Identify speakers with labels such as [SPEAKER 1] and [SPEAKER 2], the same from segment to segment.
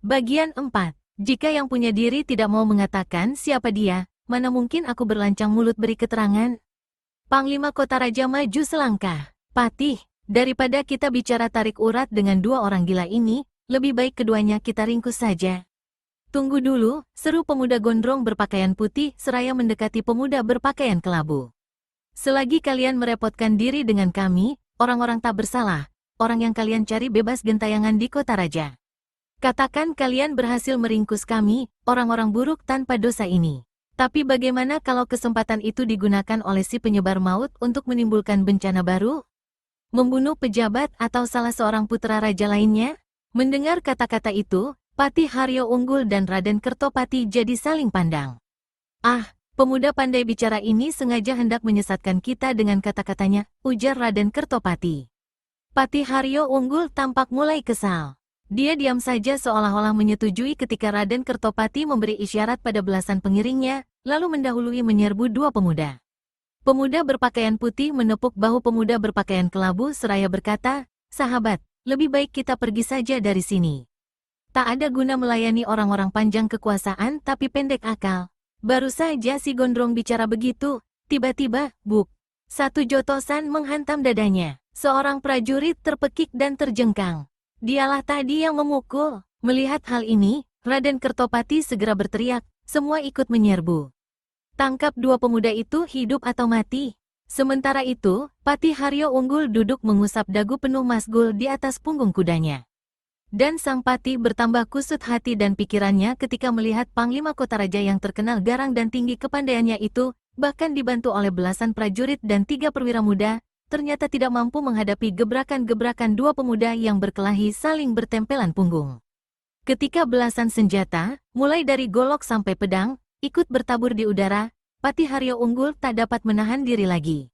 [SPEAKER 1] Bagian 4. Jika yang punya diri tidak mau mengatakan siapa dia, mana mungkin aku berlancang mulut beri keterangan? Panglima Kota Raja maju selangkah. Patih, daripada kita bicara tarik urat dengan dua orang gila ini, lebih baik keduanya kita ringkus saja. Tunggu dulu, seru pemuda gondrong berpakaian putih seraya mendekati pemuda berpakaian kelabu. Selagi kalian merepotkan diri dengan kami, orang-orang tak bersalah, orang yang kalian cari bebas gentayangan di Kota Raja. Katakan kalian berhasil meringkus kami, orang-orang buruk tanpa dosa ini. Tapi bagaimana kalau kesempatan itu digunakan oleh si penyebar maut untuk menimbulkan bencana baru? Membunuh pejabat atau salah seorang putra raja lainnya? Mendengar kata-kata itu, Patih Haryo Unggul dan Raden Kertopati jadi saling pandang. Ah, pemuda pandai bicara ini sengaja hendak menyesatkan kita dengan kata-katanya, ujar Raden Kertopati. Patih Haryo Unggul tampak mulai kesal. Dia diam saja seolah-olah menyetujui ketika Raden Kertopati memberi isyarat pada belasan pengiringnya, lalu mendahului menyerbu dua pemuda. Pemuda berpakaian putih menepuk bahu pemuda berpakaian kelabu seraya berkata, "Sahabat, lebih baik kita pergi saja dari sini. Tak ada guna melayani orang-orang panjang kekuasaan tapi pendek akal." Baru saja si gondrong bicara begitu, tiba-tiba, buk. Satu jotosan menghantam dadanya. Seorang prajurit terpekik dan terjengkang. Dialah tadi yang memukul. Melihat hal ini, Raden Kertopati segera berteriak, semua ikut menyerbu. Tangkap dua pemuda itu hidup atau mati. Sementara itu, Patih Haryo Unggul duduk mengusap dagu penuh masgul di atas punggung kudanya. Dan sang Patih bertambah kusut hati dan pikirannya ketika melihat Panglima Kota Raja yang terkenal garang dan tinggi kepandaiannya itu, bahkan dibantu oleh belasan prajurit dan 3 perwira muda, ternyata tidak mampu menghadapi gebrakan-gebrakan dua pemuda yang berkelahi saling bertempelan punggung. Ketika belasan senjata, mulai dari golok sampai pedang, ikut bertabur di udara, Patih Haryo Unggul tak dapat menahan diri lagi.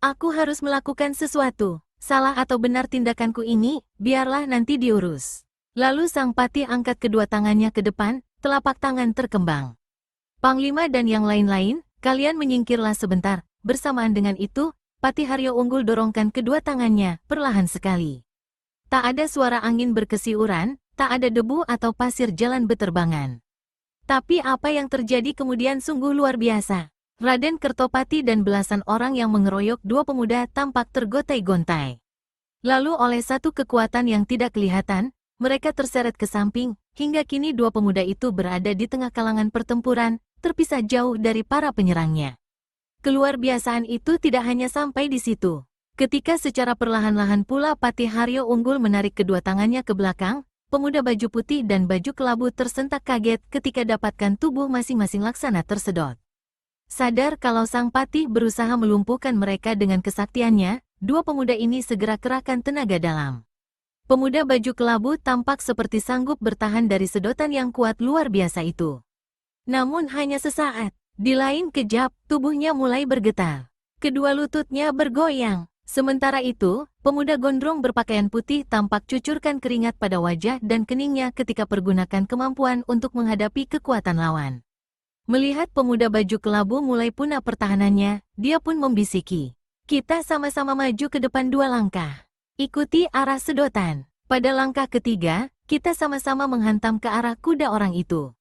[SPEAKER 1] Aku harus melakukan sesuatu. Salah atau benar tindakanku ini, biarlah nanti diurus. Lalu sang Patih angkat kedua tangannya ke depan, telapak tangan terkembang. Panglima dan yang lain-lain, kalian menyingkirlah sebentar. Bersamaan dengan itu, Patih Haryo Unggul dorongkan kedua tangannya, perlahan sekali. Tak ada suara angin berkesiuran, tak ada debu atau pasir jalan beterbangan. Tapi apa yang terjadi kemudian sungguh luar biasa. Raden Kertopati dan belasan orang yang mengeroyok dua pemuda tampak tergontai-gontai. Lalu oleh satu kekuatan yang tidak kelihatan, mereka terseret ke samping, hingga kini dua pemuda itu berada di tengah kalangan pertempuran, terpisah jauh dari para penyerangnya. Keluar biasaan itu tidak hanya sampai di situ. Ketika secara perlahan-lahan pula Patih Haryo Unggul menarik kedua tangannya ke belakang, pemuda baju putih dan baju kelabu tersentak kaget ketika dapatkan tubuh masing-masing laksana tersedot. Sadar kalau sang Patih berusaha melumpuhkan mereka dengan kesaktiannya, dua pemuda ini segera kerahkan tenaga dalam. Pemuda baju kelabu tampak seperti sanggup bertahan dari sedotan yang kuat luar biasa itu. Namun hanya sesaat. Di lain kejap, tubuhnya mulai bergetar. Kedua lututnya bergoyang. Sementara itu, pemuda gondrong berpakaian putih tampak cucurkan keringat pada wajah dan keningnya ketika pergunakan kemampuan untuk menghadapi kekuatan lawan. Melihat pemuda baju kelabu mulai punah pertahanannya, dia pun membisiki. Kita sama-sama maju ke depan 2 langkah. Ikuti arah sedotan. Pada langkah ketiga, kita sama-sama menghantam ke arah kuda orang itu.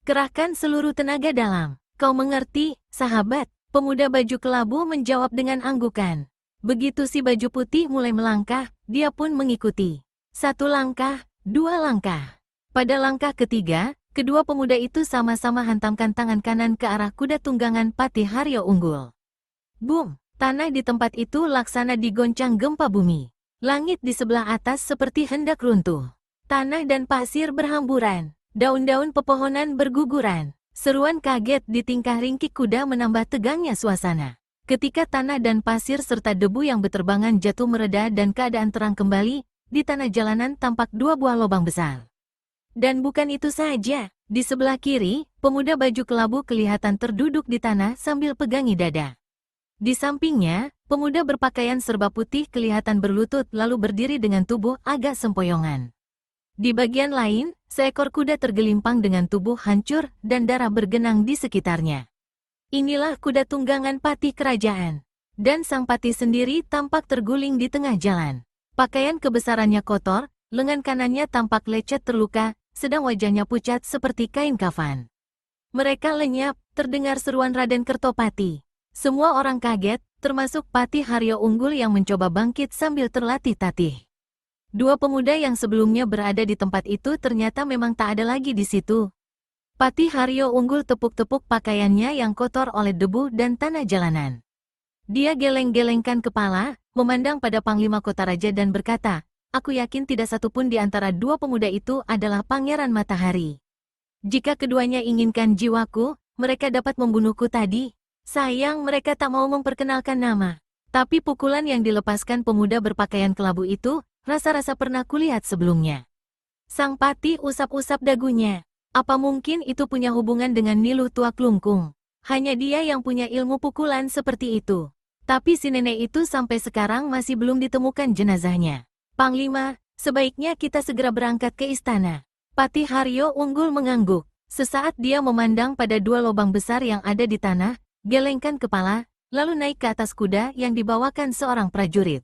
[SPEAKER 1] Kerahkan seluruh tenaga dalam. Kau mengerti, sahabat? Pemuda baju kelabu menjawab dengan anggukan. Begitu si baju putih mulai melangkah, dia pun mengikuti. 1 langkah, 2 langkah. Pada langkah ketiga, kedua pemuda itu sama-sama hantamkan tangan kanan ke arah kuda tunggangan Patih Haryo Unggul. Boom! Tanah di tempat itu laksana digoncang gempa bumi. Langit di sebelah atas seperti hendak runtuh. Tanah dan pasir berhamburan. Daun-daun pepohonan berguguran. Seruan kaget di tingkah ringkik kuda menambah tegangnya suasana. Ketika tanah dan pasir serta debu yang beterbangan jatuh mereda dan keadaan terang kembali, di tanah jalanan tampak 2 buah lubang besar. Dan bukan itu saja, di sebelah kiri, pemuda baju kelabu kelihatan terduduk di tanah sambil pegangi dada. Di sampingnya, pemuda berpakaian serba putih kelihatan berlutut lalu berdiri dengan tubuh agak sempoyongan. Di bagian lain, seekor kuda tergelimpang dengan tubuh hancur dan darah bergenang di sekitarnya. Inilah kuda tunggangan Patih kerajaan. Dan sang Patih sendiri tampak terguling di tengah jalan. Pakaian kebesarannya kotor, lengan kanannya tampak lecet terluka, sedang wajahnya pucat seperti kain kafan. Mereka lenyap, terdengar seruan Raden Kertopati. Semua orang kaget, termasuk Patih Haryo Unggul yang mencoba bangkit sambil terlatih-tatih. Dua pemuda yang sebelumnya berada di tempat itu ternyata memang tak ada lagi di situ. Patih Haryo Unggul tepuk-tepuk pakaiannya yang kotor oleh debu dan tanah jalanan. Dia geleng-gelengkan kepala, memandang pada Panglima Kota Raja dan berkata, "Aku yakin tidak satupun di antara dua pemuda itu adalah Pangeran Matahari. Jika keduanya inginkan jiwaku, mereka dapat membunuhku tadi. Sayang mereka tak mau memperkenalkan nama. Tapi pukulan yang dilepaskan pemuda berpakaian kelabu itu, rasa-rasa pernah kulihat sebelumnya." Sang Patih usap-usap dagunya. Apa mungkin itu punya hubungan dengan Niluh Tua Klungkung? Hanya dia yang punya ilmu pukulan seperti itu. Tapi si nenek itu sampai sekarang masih belum ditemukan jenazahnya. "Panglima, sebaiknya kita segera berangkat ke istana." Patih Haryo Unggul mengangguk. Sesaat dia memandang pada dua lubang besar yang ada di tanah, gelengkan kepala, lalu naik ke atas kuda yang dibawakan seorang prajurit.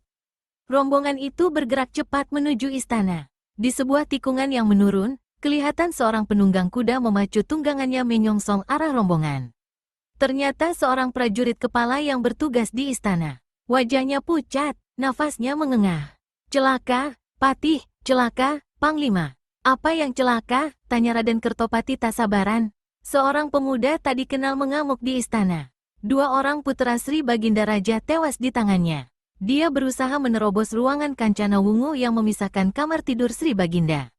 [SPEAKER 1] Rombongan itu bergerak cepat menuju istana. Di sebuah tikungan yang menurun, kelihatan seorang penunggang kuda memacu tunggangannya menyongsong arah rombongan. Ternyata seorang prajurit kepala yang bertugas di istana. Wajahnya pucat, nafasnya mengengah. "Celaka, Patih, celaka, Panglima." "Apa yang celaka?" tanya Raden Kertopati tak sabaran. Seorang pemuda tak dikenal mengamuk di istana. Dua orang putra Sri Baginda Raja tewas di tangannya. Dia berusaha menerobos ruangan Kancana Wungu yang memisahkan kamar tidur Sri Baginda.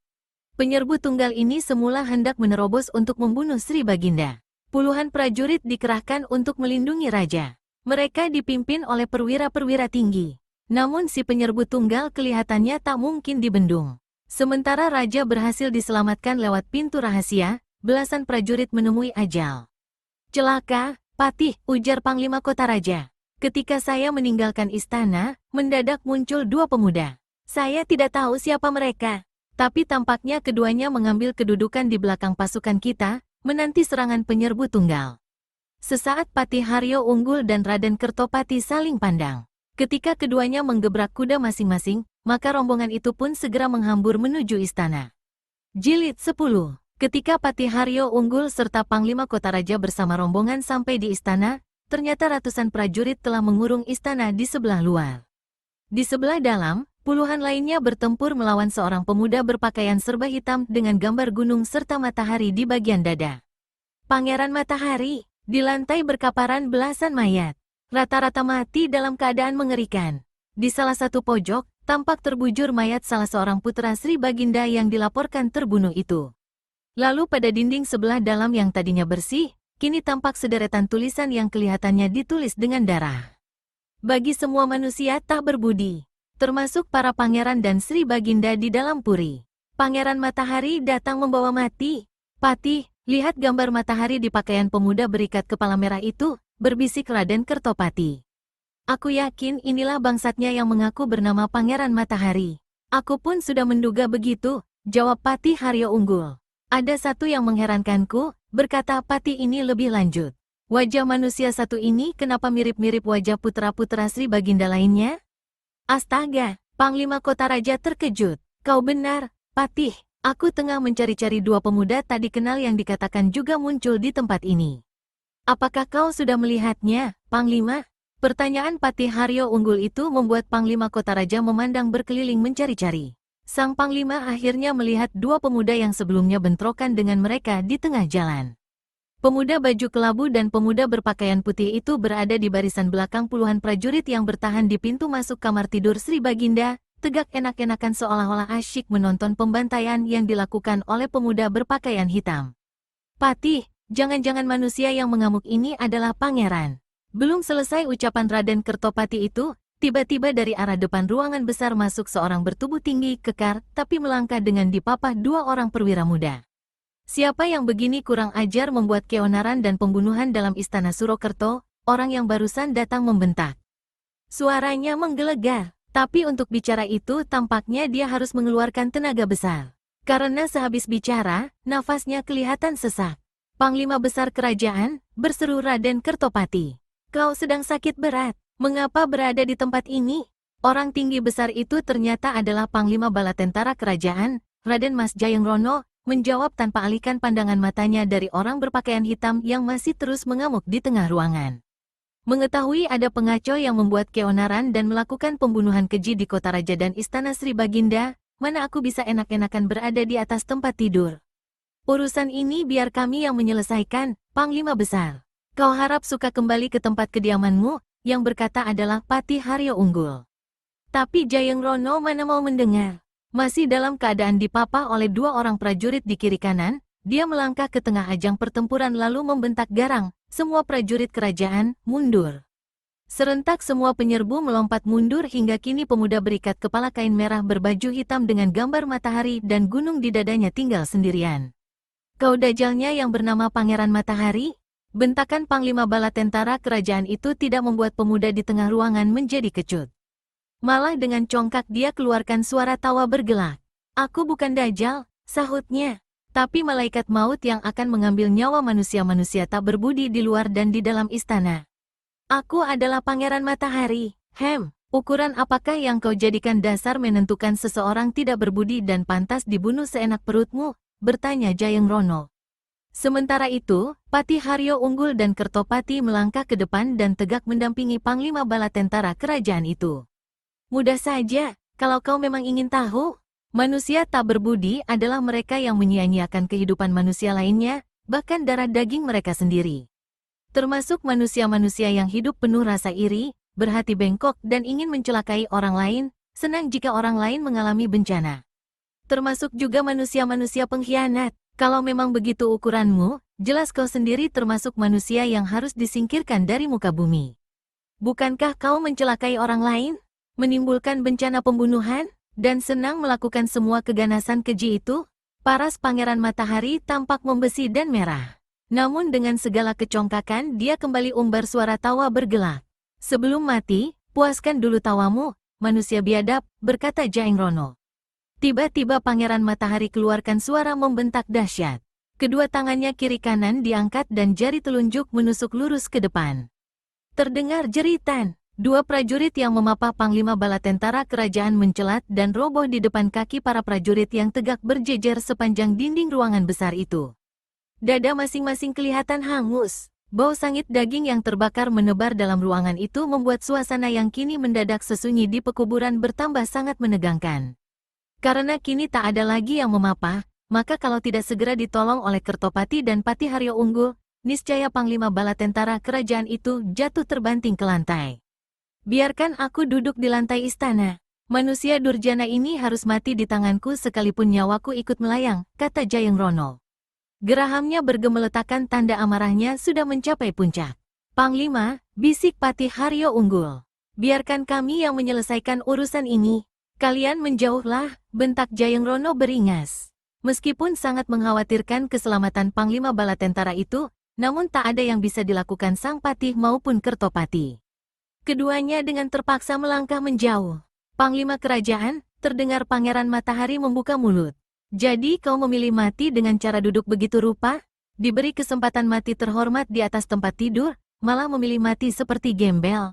[SPEAKER 1] Penyerbu tunggal ini semula hendak menerobos untuk membunuh Sri Baginda. Puluhan prajurit dikerahkan untuk melindungi raja. Mereka dipimpin oleh perwira-perwira tinggi. Namun si penyerbu tunggal kelihatannya tak mungkin dibendung. Sementara raja berhasil diselamatkan lewat pintu rahasia, belasan prajurit menemui ajal. "Celaka, Patih," ujar Panglima Kota Raja. "Ketika saya meninggalkan istana, mendadak muncul dua pemuda. Saya tidak tahu siapa mereka. Tapi tampaknya keduanya mengambil kedudukan di belakang pasukan kita, menanti serangan penyerbu tunggal." Sesaat Patih Haryo Unggul dan Raden Kertopati saling pandang. Ketika keduanya menggebrak kuda masing-masing, maka rombongan itu pun segera menghambur menuju istana. Jilid 10. Ketika Patih Haryo Unggul serta Panglima Kota Raja bersama rombongan sampai di istana, ternyata ratusan prajurit telah mengurung istana di sebelah luar. Di sebelah dalam, puluhan lainnya bertempur melawan seorang pemuda berpakaian serba hitam dengan gambar gunung serta matahari di bagian dada. Pangeran Matahari, di lantai berkaparan belasan mayat. Rata-rata mati dalam keadaan mengerikan. Di salah satu pojok, tampak terbujur mayat salah seorang putra Sri Baginda yang dilaporkan terbunuh itu. Lalu pada dinding sebelah dalam yang tadinya bersih, kini tampak sederetan tulisan yang kelihatannya ditulis dengan darah. "Bagi semua manusia tak berbudi, termasuk para pangeran dan Sri Baginda di dalam puri. Pangeran Matahari datang membawa mati." "Patih, lihat gambar matahari di pakaian pemuda berikat kepala merah itu," berbisik Raden Kertopati. "Aku yakin inilah bangsatnya yang mengaku bernama Pangeran Matahari." "Aku pun sudah menduga begitu," jawab Patih Haryo Unggul. "Ada satu yang mengherankanku," berkata Patih ini lebih lanjut. "Wajah manusia satu ini kenapa mirip-mirip wajah putra-putra Sri Baginda lainnya?" "Astaga!" Panglima Kota Raja terkejut. "Kau benar, Patih. Aku tengah mencari-cari dua pemuda tak dikenal yang dikatakan juga muncul di tempat ini." "Apakah kau sudah melihatnya, Panglima?" Pertanyaan Patih Haryo Unggul itu membuat Panglima Kota Raja memandang berkeliling mencari-cari. Sang Panglima akhirnya melihat dua pemuda yang sebelumnya bentrokan dengan mereka di tengah jalan. Pemuda baju kelabu dan pemuda berpakaian putih itu berada di barisan belakang puluhan prajurit yang bertahan di pintu masuk kamar tidur Sri Baginda, tegak enak-enakan seolah-olah asyik menonton pembantaian yang dilakukan oleh pemuda berpakaian hitam. "Patih, jangan-jangan manusia yang mengamuk ini adalah pangeran." Belum selesai ucapan Raden Kertopati itu, tiba-tiba dari arah depan ruangan besar masuk seorang bertubuh tinggi, kekar, tapi melangkah dengan dipapah dua orang perwira muda. Siapa yang begini kurang ajar membuat keonaran dan pembunuhan dalam istana Surokerto, orang yang barusan datang membentak. Suaranya menggelegar, tapi untuk bicara itu tampaknya dia harus mengeluarkan tenaga besar. Karena sehabis bicara, nafasnya kelihatan sesak. "Panglima besar kerajaan," berseru Raden Kertopati. "Kau sedang sakit berat. Mengapa berada di tempat ini?" Orang tinggi besar itu ternyata adalah Panglima Bala Tentara Kerajaan, Raden Mas Jayangrono, menjawab tanpa alihkan pandangan matanya dari orang berpakaian hitam yang masih terus mengamuk di tengah ruangan. Mengetahui ada pengacau yang membuat keonaran dan melakukan pembunuhan keji di kota raja dan istana Sri Baginda, mana aku bisa enak-enakan berada di atas tempat tidur. Urusan ini biar kami yang menyelesaikan, Panglima Besar. Kau harap suka kembali ke tempat kediamanmu, yang berkata adalah Patih Haryo Unggul. Tapi Jayeng Rono mana mau mendengar. Masih dalam keadaan dipapah oleh dua orang prajurit di kiri kanan, dia melangkah ke tengah ajang pertempuran lalu membentak garang, semua prajurit kerajaan, mundur. Serentak semua penyerbu melompat mundur hingga kini pemuda berikat kepala kain merah berbaju hitam dengan gambar matahari dan gunung di dadanya tinggal sendirian. Kau dajalnya yang bernama Pangeran Matahari? Bentakan Panglima Bala Tentara kerajaan itu tidak membuat pemuda di tengah ruangan menjadi kecut. Malah dengan congkak dia keluarkan suara tawa bergelak. Aku bukan dajal, sahutnya. Tapi malaikat maut yang akan mengambil nyawa manusia-manusia tak berbudi di luar dan di dalam istana. Aku adalah Pangeran Matahari. Ukuran apakah yang kau jadikan dasar menentukan seseorang tidak berbudi dan pantas dibunuh seenak perutmu? Bertanya Jayeng Rono. Sementara itu, Patih Haryo Unggul dan Kertopati melangkah ke depan dan tegak mendampingi Panglima Bala Tentara kerajaan itu. Mudah saja, kalau kau memang ingin tahu. Manusia tak berbudi adalah mereka yang menyia-nyiakan kehidupan manusia lainnya, bahkan darah daging mereka sendiri. Termasuk manusia-manusia yang hidup penuh rasa iri, berhati bengkok dan ingin mencelakai orang lain, senang jika orang lain mengalami bencana. Termasuk juga manusia-manusia pengkhianat. Kalau memang begitu ukuranmu, jelas kau sendiri termasuk manusia yang harus disingkirkan dari muka bumi. Bukankah kau mencelakai orang lain? Menimbulkan bencana pembunuhan, dan senang melakukan semua keganasan keji itu? Paras Pangeran Matahari tampak membesi dan merah. Namun dengan segala kecongkakan dia kembali umbar suara tawa bergelak. Sebelum mati, puaskan dulu tawamu, manusia biadab, berkata Jayeng Rono. Tiba-tiba Pangeran Matahari keluarkan suara membentak dahsyat. Kedua tangannya kiri kanan diangkat dan jari telunjuk menusuk lurus ke depan. Terdengar jeritan. Dua prajurit yang memapah Panglima Bala Tentara kerajaan mencelat dan roboh di depan kaki para prajurit yang tegak berjejer sepanjang dinding ruangan besar itu. Dada masing-masing kelihatan hangus. Bau sangit daging yang terbakar menebar dalam ruangan itu membuat suasana yang kini mendadak sesunyi di pekuburan bertambah sangat menegangkan. Karena kini tak ada lagi yang memapah, maka kalau tidak segera ditolong oleh Kertopati dan Patih Haryo Unggul, niscaya Panglima Bala Tentara kerajaan itu jatuh terbanting ke lantai. Biarkan aku duduk di lantai istana. Manusia durjana ini harus mati di tanganku sekalipun nyawaku ikut melayang, kata Jayeng Rono. Gerahamnya bergemeletakan tanda amarahnya sudah mencapai puncak. Panglima, bisik Patih Haryo Unggul. Biarkan kami yang menyelesaikan urusan ini. Kalian menjauhlah, bentak Jayeng Rono beringas. Meskipun sangat mengkhawatirkan keselamatan Panglima Bala Tentara itu, namun tak ada yang bisa dilakukan Sang Patih maupun Kertopati. Keduanya dengan terpaksa melangkah menjauh. Panglima kerajaan, terdengar Pangeran Matahari membuka mulut. Jadi kau memilih mati dengan cara duduk begitu rupa? Diberi kesempatan mati terhormat di atas tempat tidur, malah memilih mati seperti gembel.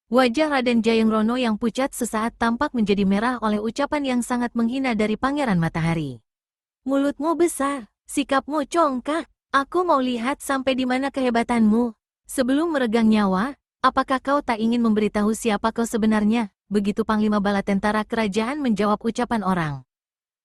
[SPEAKER 1] Wajah Raden Jayeng Rono yang pucat sesaat tampak menjadi merah oleh ucapan yang sangat menghina dari Pangeran Matahari. Mulutmu besar, sikapmu congkak, aku mau lihat sampai di mana kehebatanmu. Sebelum meregang nyawa, apakah kau tak ingin memberitahu siapa kau sebenarnya? Begitu Panglima Bala Tentara kerajaan menjawab ucapan orang.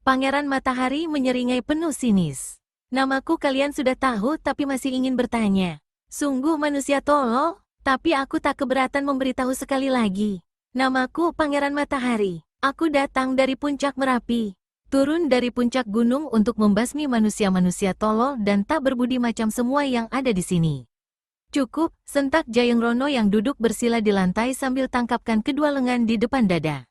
[SPEAKER 1] Pangeran Matahari menyeringai penuh sinis. Namaku kalian sudah tahu tapi masih ingin bertanya. Sungguh manusia tolol, tapi aku tak keberatan memberitahu sekali lagi. Namaku Pangeran Matahari. Aku datang dari puncak Merapi. Turun dari puncak gunung untuk membasmi manusia-manusia tolol dan tak berbudi macam semua yang ada di sini. Cukup, sentak Jayeng Rono yang duduk bersila di lantai sambil tangkapkan kedua lengan di depan dada.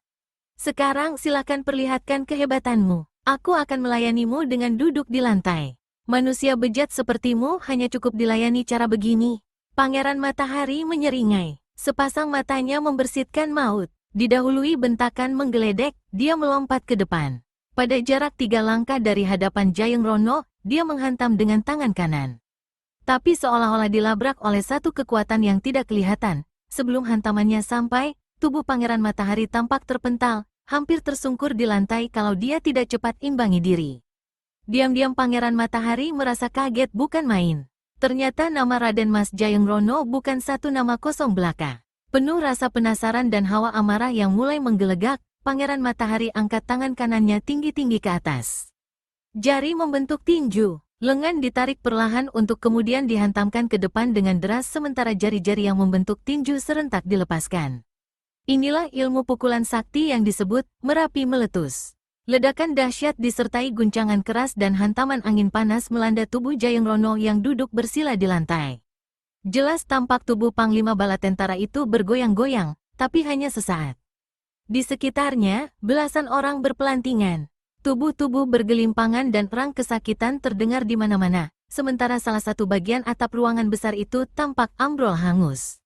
[SPEAKER 1] Sekarang silakan perlihatkan kehebatanmu. Aku akan melayanimu dengan duduk di lantai. Manusia bejat sepertimu hanya cukup dilayani cara begini. Pangeran Matahari menyeringai. Sepasang matanya membersitkan maut. Didahului bentakan menggeledek, dia melompat ke depan. Pada jarak 3 langkah dari hadapan Jayeng Rono, dia menghantam dengan tangan kanan. Tapi seolah-olah dilabrak oleh satu kekuatan yang tidak kelihatan. Sebelum hantamannya sampai, tubuh Pangeran Matahari tampak terpental, hampir tersungkur di lantai kalau dia tidak cepat imbangi diri. Diam-diam Pangeran Matahari merasa kaget bukan main. Ternyata nama Raden Mas Jayengrono bukan satu nama kosong belaka. Penuh rasa penasaran dan hawa amarah yang mulai menggelegak, Pangeran Matahari angkat tangan kanannya tinggi-tinggi ke atas. Jari membentuk tinju, lengan ditarik perlahan untuk kemudian dihantamkan ke depan dengan deras sementara jari-jari yang membentuk tinju serentak dilepaskan. Inilah ilmu pukulan sakti yang disebut Merapi Meletus. Ledakan dahsyat disertai guncangan keras dan hantaman angin panas melanda tubuh Jayengrono yang duduk bersila di lantai. Jelas tampak tubuh Panglima Bala Tentara itu bergoyang-goyang, tapi hanya sesaat. Di sekitarnya, belasan orang berpelantingan. Tubuh-tubuh bergelimpangan dan perang kesakitan terdengar di mana-mana, sementara salah satu bagian atap ruangan besar itu tampak ambrol hangus.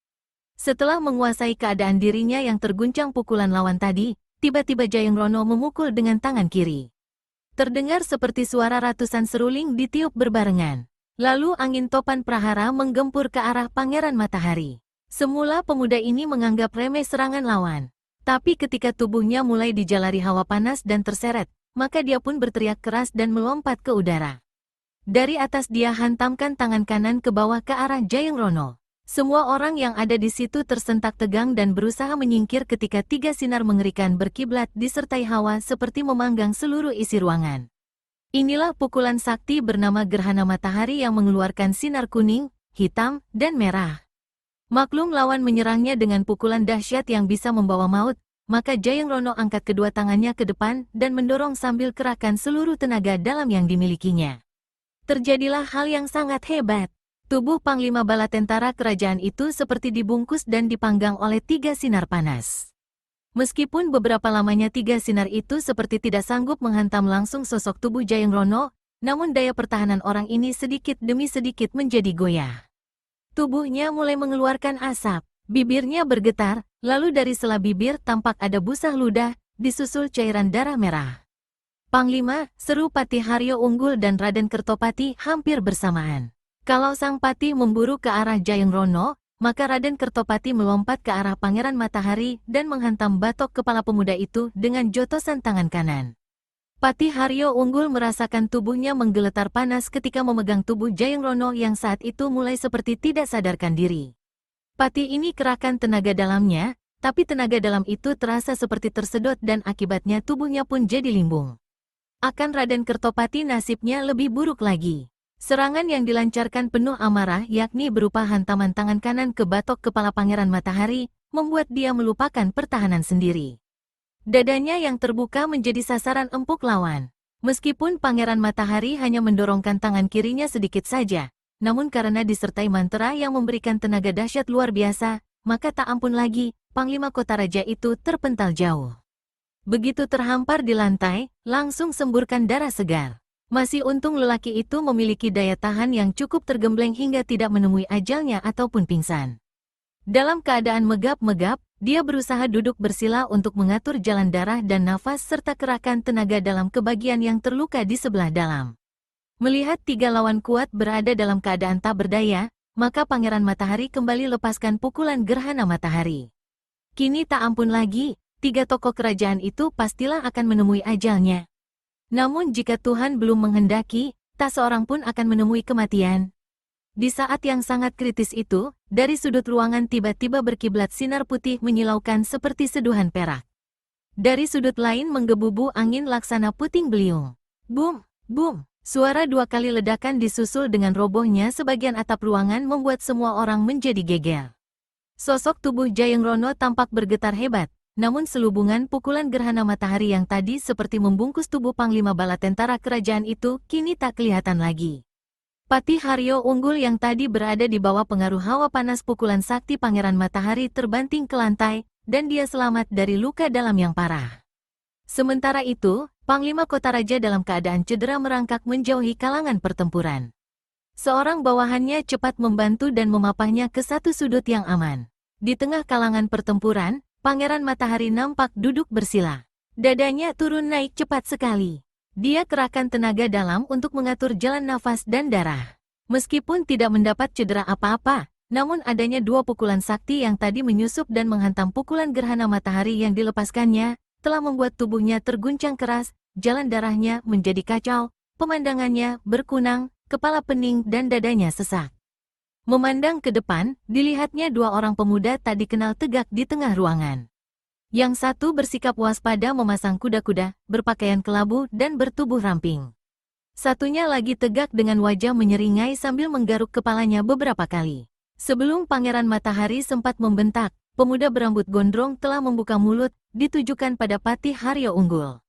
[SPEAKER 1] Setelah menguasai keadaan dirinya yang terguncang pukulan lawan tadi, tiba-tiba Jayengrono memukul dengan tangan kiri. Terdengar seperti suara ratusan seruling ditiup berbarengan. Lalu angin topan prahara menggempur ke arah Pangeran Matahari. Semula pemuda ini menganggap remeh serangan lawan. Tapi ketika tubuhnya mulai dijalari hawa panas dan terseret, maka dia pun berteriak keras dan melompat ke udara. Dari atas dia hantamkan tangan kanan ke bawah ke arah Jayengrono. Semua orang yang ada di situ tersentak tegang dan berusaha menyingkir ketika tiga sinar mengerikan berkiblat disertai hawa seperti memanggang seluruh isi ruangan. Inilah pukulan sakti bernama Gerhana Matahari yang mengeluarkan sinar kuning, hitam, dan merah. Maklum lawan menyerangnya dengan pukulan dahsyat yang bisa membawa maut, maka Jayengrono angkat kedua tangannya ke depan dan mendorong sambil kerahkan seluruh tenaga dalam yang dimilikinya. Terjadilah hal yang sangat hebat. Tubuh Panglima Bala Tentara kerajaan itu seperti dibungkus dan dipanggang oleh tiga sinar panas. Meskipun beberapa lamanya tiga sinar itu seperti tidak sanggup menghantam langsung sosok tubuh Jayengrono, namun daya pertahanan orang ini sedikit demi sedikit menjadi goyah. Tubuhnya mulai mengeluarkan asap, bibirnya bergetar, lalu dari sela bibir tampak ada busa ludah, disusul cairan darah merah. Panglima, seru Patih Haryo Unggul dan Raden Kertopati hampir bersamaan. Kalau sang patih memburu ke arah Jayengrono, maka Raden Kertopati melompat ke arah Pangeran Matahari dan menghantam batok kepala pemuda itu dengan jotosan tangan kanan. Patih Haryo Unggul merasakan tubuhnya menggeletar panas ketika memegang tubuh Jayengrono yang saat itu mulai seperti tidak sadarkan diri. Patih ini kerahkan tenaga dalamnya, tapi tenaga dalam itu terasa seperti tersedot dan akibatnya tubuhnya pun jadi limbung. Akan Raden Kertopati nasibnya lebih buruk lagi. Serangan yang dilancarkan penuh amarah yakni berupa hantaman tangan kanan ke batok kepala Pangeran Matahari, membuat dia melupakan pertahanan sendiri. Dadanya yang terbuka menjadi sasaran empuk lawan. Meskipun Pangeran Matahari hanya mendorongkan tangan kirinya sedikit saja, namun karena disertai mantra yang memberikan tenaga dahsyat luar biasa, maka tak ampun lagi, Panglima Kota Raja itu terpental jauh. Begitu terhampar di lantai, langsung semburkan darah segar. Masih untung lelaki itu memiliki daya tahan yang cukup tergembleng hingga tidak menemui ajalnya ataupun pingsan. Dalam keadaan megap-megap, dia berusaha duduk bersila untuk mengatur jalan darah dan nafas serta kerahkan tenaga dalam ke bagian yang terluka di sebelah dalam. Melihat tiga lawan kuat berada dalam keadaan tak berdaya, maka Pangeran Matahari kembali lepaskan pukulan Gerhana Matahari. Kini tak ampun lagi, tiga tokoh kerajaan itu pastilah akan menemui ajalnya. Namun jika Tuhan belum menghendaki, tak seorang pun akan menemui kematian. Di saat yang sangat kritis itu, dari sudut ruangan tiba-tiba berkiblat sinar putih menyilaukan seperti seduhan perak. Dari sudut lain menggebu-gebu angin laksana puting beliung. Bum, bum, suara dua kali ledakan disusul dengan robohnya sebagian atap ruangan membuat semua orang menjadi geger. Sosok tubuh Jayengrono tampak bergetar hebat. Namun selubungan pukulan Gerhana Matahari yang tadi seperti membungkus tubuh Panglima Bala Tentara kerajaan itu kini tak kelihatan lagi. Patih Haryo Unggul yang tadi berada di bawah pengaruh hawa panas pukulan sakti Pangeran Matahari terbanting ke lantai, dan dia selamat dari luka dalam yang parah. Sementara itu, Panglima Kota Raja dalam keadaan cedera merangkak menjauhi kalangan pertempuran. Seorang bawahannya cepat membantu dan memapahnya ke satu sudut yang aman. Di tengah kalangan pertempuran, Pangeran Matahari nampak duduk bersila. Dadanya turun naik cepat sekali. Dia kerahkan tenaga dalam untuk mengatur jalan nafas dan darah. Meskipun tidak mendapat cedera apa-apa, namun adanya dua pukulan sakti yang tadi menyusup dan menghantam pukulan Gerhana Matahari yang dilepaskannya, telah membuat tubuhnya terguncang keras, jalan darahnya menjadi kacau, pemandangannya berkunang, kepala pening dan dadanya sesak. Memandang ke depan, dilihatnya dua orang pemuda tak dikenal tegak di tengah ruangan. Yang satu bersikap waspada memasang kuda-kuda, berpakaian kelabu dan bertubuh ramping. Satunya lagi tegak dengan wajah menyeringai sambil menggaruk kepalanya beberapa kali. Sebelum Pangeran Matahari sempat membentak, pemuda berambut gondrong telah membuka mulut, ditujukan pada Patih Haryo Unggul.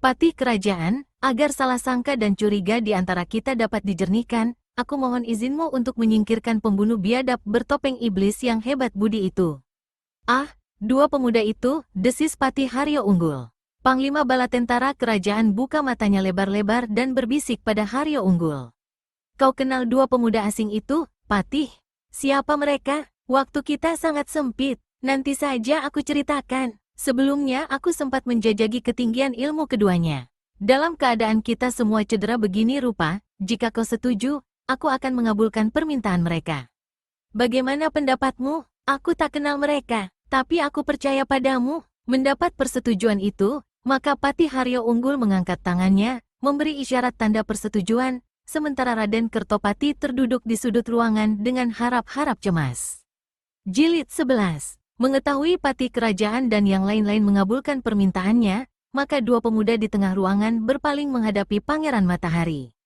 [SPEAKER 1] Patih Kerajaan, agar salah sangka dan curiga di antara kita dapat dijernihkan, aku mohon izinmu untuk menyingkirkan pembunuh biadab bertopeng iblis yang hebat budi itu. Ah, dua pemuda itu, desis Patih Haryo Unggul. Panglima bala tentara kerajaan buka matanya lebar-lebar dan berbisik pada Haryo Unggul. Kau kenal dua pemuda asing itu, Patih? Siapa mereka? Waktu kita sangat sempit, nanti saja aku ceritakan. Sebelumnya aku sempat menjajaki ketinggian ilmu keduanya. Dalam keadaan kita semua cedera begini rupa, jika kau setuju, aku akan mengabulkan permintaan mereka. Bagaimana pendapatmu? Aku tak kenal mereka, tapi aku percaya padamu. Mendapat persetujuan itu, maka Patih Haryo Unggul mengangkat tangannya, memberi isyarat tanda persetujuan, sementara Raden Kertopati terduduk di sudut ruangan dengan harap-harap cemas. Jilid 11. Mengetahui Patih Kerajaan dan yang lain-lain mengabulkan permintaannya, maka dua pemuda di tengah ruangan berpaling menghadapi Pangeran Matahari.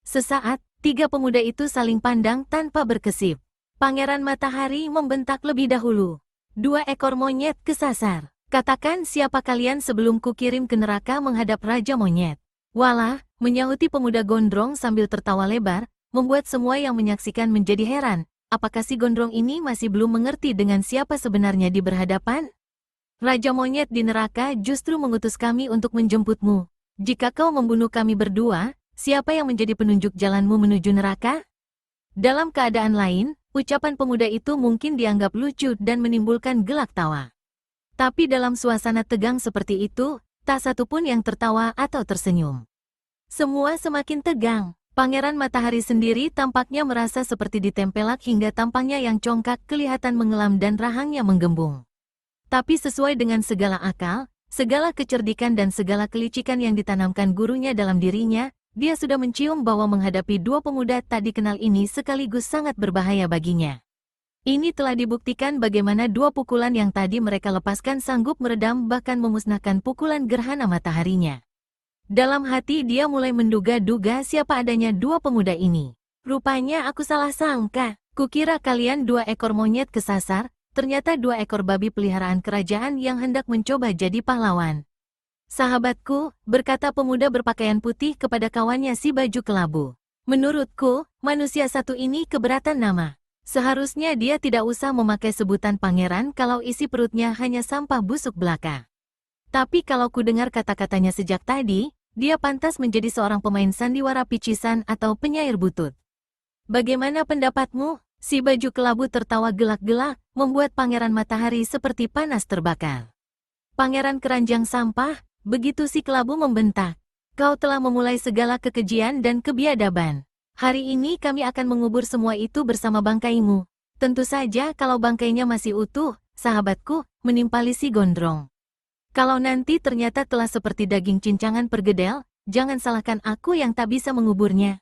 [SPEAKER 1] Sesaat, tiga pemuda itu saling pandang tanpa berkesip. Pangeran Matahari membentak lebih dahulu. Dua ekor monyet kesasar. Katakan siapa kalian sebelum kukirim ke neraka menghadap Raja Monyet. Walah, menyahuti pemuda gondrong sambil tertawa lebar, membuat semua yang menyaksikan menjadi heran. Apakah si gondrong ini masih belum mengerti dengan siapa sebenarnya di berhadapan? Raja Monyet di neraka justru mengutus kami untuk menjemputmu. Jika kau membunuh kami berdua, siapa yang menjadi penunjuk jalanmu menuju neraka? Dalam keadaan lain, ucapan pemuda itu mungkin dianggap lucu dan menimbulkan gelak tawa. Tapi dalam suasana tegang seperti itu, tak satupun yang tertawa atau tersenyum. Semua semakin tegang. Pangeran Matahari sendiri tampaknya merasa seperti ditempelak hingga tampangnya yang congkak kelihatan mengelam dan rahangnya menggembung. Tapi sesuai dengan segala akal, segala kecerdikan dan segala kelicikan yang ditanamkan gurunya dalam dirinya, dia sudah mencium bahwa menghadapi dua pemuda tak dikenal ini sekaligus sangat berbahaya baginya. Ini telah dibuktikan bagaimana dua pukulan yang tadi mereka lepaskan sanggup meredam bahkan memusnahkan pukulan gerhana mataharinya. Dalam hati dia mulai menduga-duga siapa adanya dua pemuda ini. Rupanya aku salah sangka. Kukira kalian dua ekor monyet kesasar, ternyata dua ekor babi peliharaan kerajaan yang hendak mencoba jadi pahlawan. Sahabatku, berkata pemuda berpakaian putih kepada kawannya si baju kelabu. Menurutku, manusia satu ini keberatan nama. Seharusnya dia tidak usah memakai sebutan pangeran kalau isi perutnya hanya sampah busuk belaka. Tapi kalau ku dengar kata-katanya sejak tadi, dia pantas menjadi seorang pemain sandiwara picisan atau penyair butut. Bagaimana pendapatmu? Si baju kelabu tertawa gelak-gelak, membuat Pangeran Matahari seperti panas terbakar. Pangeran Keranjang Sampah, begitu si kelabu membentak. Kau telah memulai segala kekejian dan kebiadaban. Hari ini kami akan mengubur semua itu bersama bangkaimu. Tentu saja kalau bangkainya masih utuh, sahabatku, menimpali si gondrong. Kalau nanti ternyata telah seperti daging cincangan pergedel, jangan salahkan aku yang tak bisa menguburnya.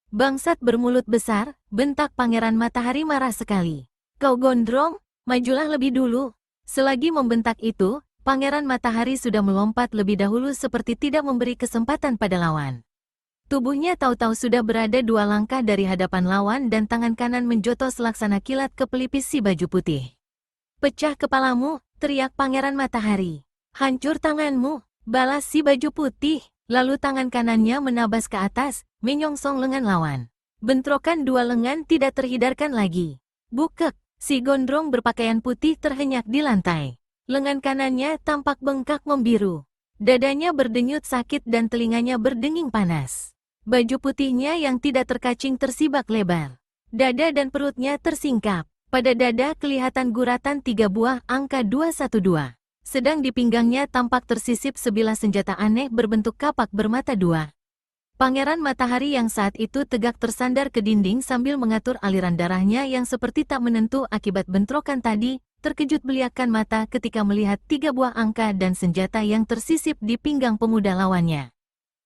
[SPEAKER 1] Bangsat bermulut besar, bentak Pangeran Matahari marah sekali. Kau gondrong, majulah lebih dulu. Selagi membentak itu, Pangeran Matahari sudah melompat lebih dahulu seperti tidak memberi kesempatan pada lawan. Tubuhnya tahu-tahu sudah berada 2 langkah dari hadapan lawan dan tangan kanan menjotos laksana kilat ke pelipis si baju putih. Pecah kepalamu, teriak Pangeran Matahari. Hancur tanganmu, balas si baju putih, lalu tangan kanannya menabas ke atas, menyongsong lengan lawan. Bentrokan dua lengan tidak terhindarkan lagi. Bukek, si gondrong berpakaian putih terhenyak di lantai. Lengan kanannya tampak bengkak membiru. Dadanya berdenyut sakit dan telinganya berdenging panas. Baju putihnya yang tidak terkacing tersibak lebar. Dada dan perutnya tersingkap. Pada dada kelihatan guratan 3 buah angka 212. Sedang di pinggangnya tampak tersisip sebilah senjata aneh berbentuk kapak bermata 2. Pangeran Matahari yang saat itu tegak tersandar ke dinding sambil mengatur aliran darahnya yang seperti tak menentu akibat bentrokan tadi, terkejut beliakan mata ketika melihat 3 buah angka dan senjata yang tersisip di pinggang pemuda lawannya.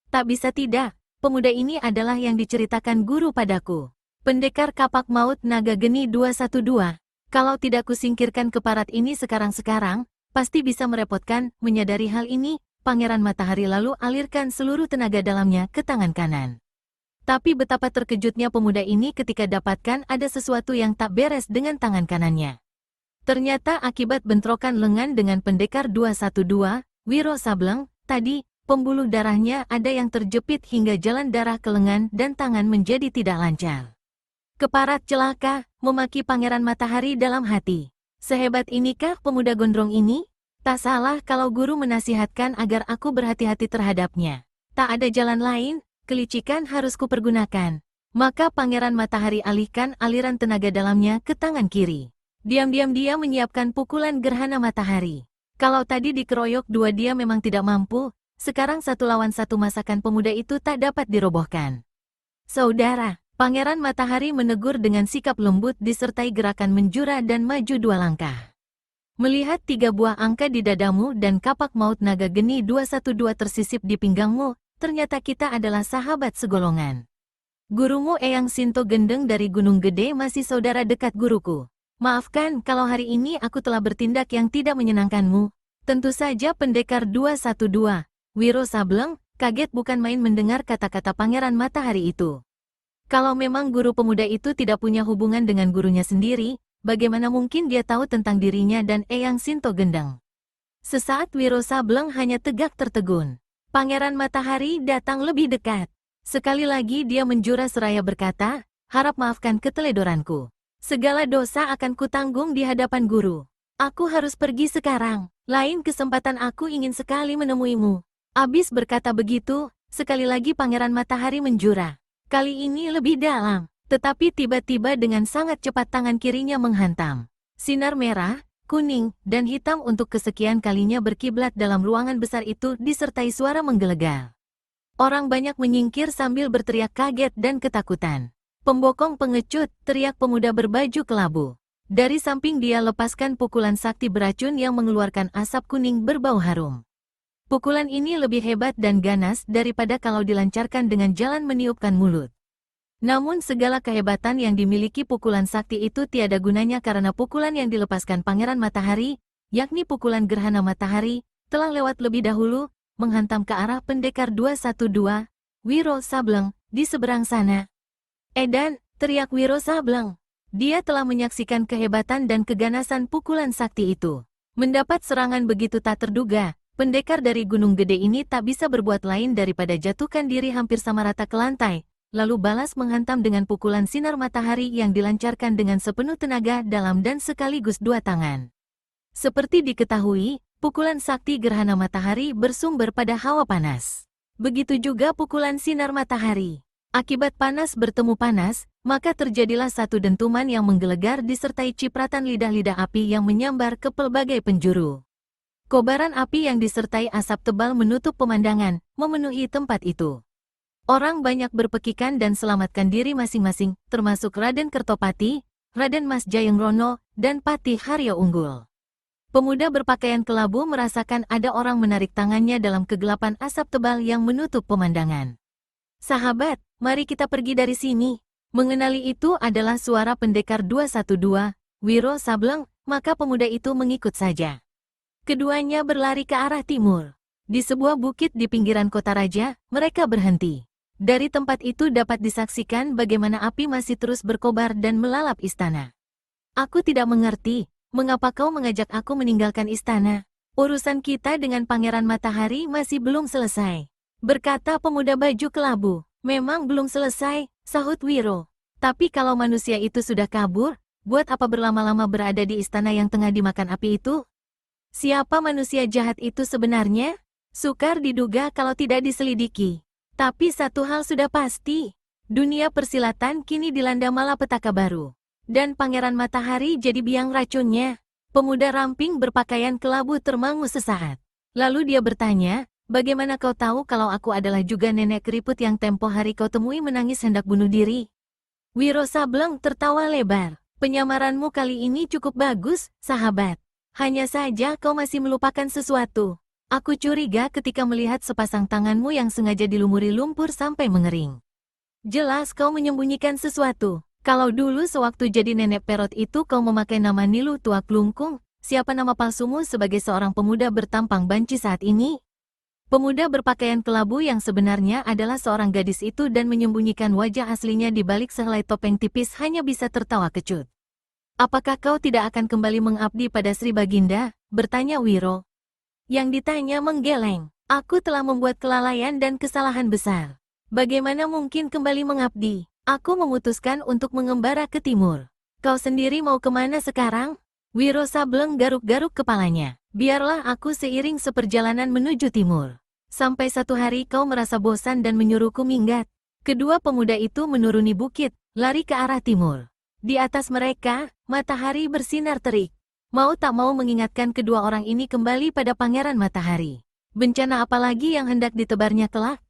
[SPEAKER 1] Tak bisa tidak, pemuda ini adalah yang diceritakan guru padaku. Pendekar kapak maut naga geni 212. Kalau tidak kusingkirkan keparat ini sekarang-sekarang, pasti bisa merepotkan. Menyadari hal ini, Pangeran Matahari lalu alirkan seluruh tenaga dalamnya ke tangan kanan. Tapi betapa terkejutnya pemuda ini ketika dapatkan ada sesuatu yang tak beres dengan tangan kanannya. Ternyata akibat bentrokan lengan dengan pendekar 212, Wiro Sableng, tadi, pembuluh darahnya ada yang terjepit hingga jalan darah ke lengan dan tangan menjadi tidak lancar. Keparat celaka, memaki Pangeran Matahari dalam hati. Sehebat inikah pemuda gondrong ini? Tak salah kalau guru menasihatkan agar aku berhati-hati terhadapnya. Tak ada jalan lain, kelicikan harus kupergunakan. Maka Pangeran Matahari alihkan aliran tenaga dalamnya ke tangan kiri. Diam-diam dia menyiapkan pukulan gerhana matahari. Kalau tadi dikeroyok dua dia memang tidak mampu, sekarang 1 lawan 1 masakan pemuda itu tak dapat dirobohkan. Saudara, Pangeran Matahari menegur dengan sikap lembut disertai gerakan menjura dan maju 2 langkah. Melihat 3 buah angka di dadamu dan kapak maut naga geni 212 tersisip di pinggangmu, ternyata kita adalah sahabat segolongan. Gurumu Eyang Sinto Gendeng dari Gunung Gede masih saudara dekat guruku. Maafkan kalau hari ini aku telah bertindak yang tidak menyenangkanmu. Tentu saja pendekar 212, Wiro Sableng, kaget bukan main mendengar kata-kata Pangeran Matahari itu. Kalau memang guru pemuda itu tidak punya hubungan dengan gurunya sendiri, bagaimana mungkin dia tahu tentang dirinya dan Eyang Sinto Gendeng? Sesaat Wiro Sableng hanya tegak tertegun. Pangeran Matahari datang lebih dekat. Sekali lagi dia menjura seraya berkata, harap maafkan keteledoranku. Segala dosa akan kutanggung di hadapan guru. Aku harus pergi sekarang. Lain kesempatan aku ingin sekali menemuimu. Abis berkata begitu, sekali lagi Pangeran Matahari menjura. Kali ini lebih dalam. Tetapi tiba-tiba dengan sangat cepat tangan kirinya menghantam. Sinar merah, kuning, dan hitam untuk kesekian kalinya berkiblat dalam ruangan besar itu disertai suara menggelegar. Orang banyak menyingkir sambil berteriak kaget dan ketakutan. Pembokong pengecut, teriak pemuda berbaju kelabu. Dari samping dia lepaskan pukulan sakti beracun yang mengeluarkan asap kuning berbau harum. Pukulan ini lebih hebat dan ganas daripada kalau dilancarkan dengan jalan meniupkan mulut. Namun segala kehebatan yang dimiliki pukulan sakti itu tiada gunanya karena pukulan yang dilepaskan Pangeran Matahari, yakni pukulan gerhana matahari, telah lewat lebih dahulu, menghantam ke arah pendekar 212, Wiro Sableng, di seberang sana. Edan, teriak Wiro Sableng. Dia telah menyaksikan kehebatan dan keganasan pukulan sakti itu. Mendapat serangan begitu tak terduga, pendekar dari Gunung Gede ini tak bisa berbuat lain daripada jatuhkan diri hampir sama rata ke lantai, lalu balas menghantam dengan pukulan sinar matahari yang dilancarkan dengan sepenuh tenaga dalam dan sekaligus 2 tangan. Seperti diketahui, pukulan sakti gerhana matahari bersumber pada hawa panas. Begitu juga pukulan sinar matahari. Akibat panas bertemu panas, maka terjadilah satu dentuman yang menggelegar disertai cipratan lidah-lidah api yang menyambar ke pelbagai penjuru. Kobaran api yang disertai asap tebal menutup pemandangan, memenuhi tempat itu. Orang banyak berpekikan dan selamatkan diri masing-masing, termasuk Raden Kertopati, Raden Mas Jayengrono, dan Patih Haryo Unggul. Pemuda berpakaian kelabu merasakan ada orang menarik tangannya dalam kegelapan asap tebal yang menutup pemandangan. Sahabat, mari kita pergi dari sini. Mengenali itu adalah suara pendekar 212, Wiro Sableng, maka pemuda itu mengikut saja. Keduanya berlari ke arah timur. Di sebuah bukit di pinggiran kota raja, mereka berhenti. Dari tempat itu dapat disaksikan bagaimana api masih terus berkobar dan melalap istana. Aku tidak mengerti, mengapa kau mengajak aku meninggalkan istana? Urusan kita dengan Pangeran Matahari masih belum selesai. Berkata pemuda baju kelabu. Memang belum selesai, sahut Wiro. Tapi kalau manusia itu sudah kabur, buat apa berlama-lama berada di istana yang tengah dimakan api itu? Siapa manusia jahat itu sebenarnya? Sukar diduga kalau tidak diselidiki. Tapi satu hal sudah pasti. Dunia persilatan kini dilanda malapetaka baru. Dan Pangeran Matahari jadi biang racunnya. Pemuda ramping berpakaian kelabu termangu sesaat. Lalu dia bertanya, bagaimana kau tahu kalau aku adalah juga nenek keriput yang tempo hari kau temui menangis hendak bunuh diri? Wiro Sableng tertawa lebar. Penyamaranmu kali ini cukup bagus, sahabat. Hanya saja kau masih melupakan sesuatu. Aku curiga ketika melihat sepasang tanganmu yang sengaja dilumuri lumpur sampai mengering. Jelas kau menyembunyikan sesuatu. Kalau dulu sewaktu jadi nenek perot itu kau memakai nama Nilu Tua Klungkung, siapa nama palsumu sebagai seorang pemuda bertampang banci saat ini? Pemuda berpakaian kelabu yang sebenarnya adalah seorang gadis itu dan menyembunyikan wajah aslinya di balik sehelai topeng tipis hanya bisa tertawa kecut. Apakah kau tidak akan kembali mengabdi pada Sri Baginda? Bertanya Wiro. Yang ditanya menggeleng. Aku telah membuat kelalaian dan kesalahan besar. Bagaimana mungkin kembali mengabdi? Aku memutuskan untuk mengembara ke timur. Kau sendiri mau kemana sekarang? Wiro Sableng garuk-garuk kepalanya. Biarlah aku seiring seperjalanan menuju timur. Sampai satu hari kau merasa bosan dan menyuruhku minggat. Kedua pemuda itu menuruni bukit, lari ke arah timur. Di atas mereka, matahari bersinar terik. Mau tak mau mengingatkan kedua orang ini kembali pada Pangeran Matahari. Bencana apa lagi yang hendak ditebarnya kelak?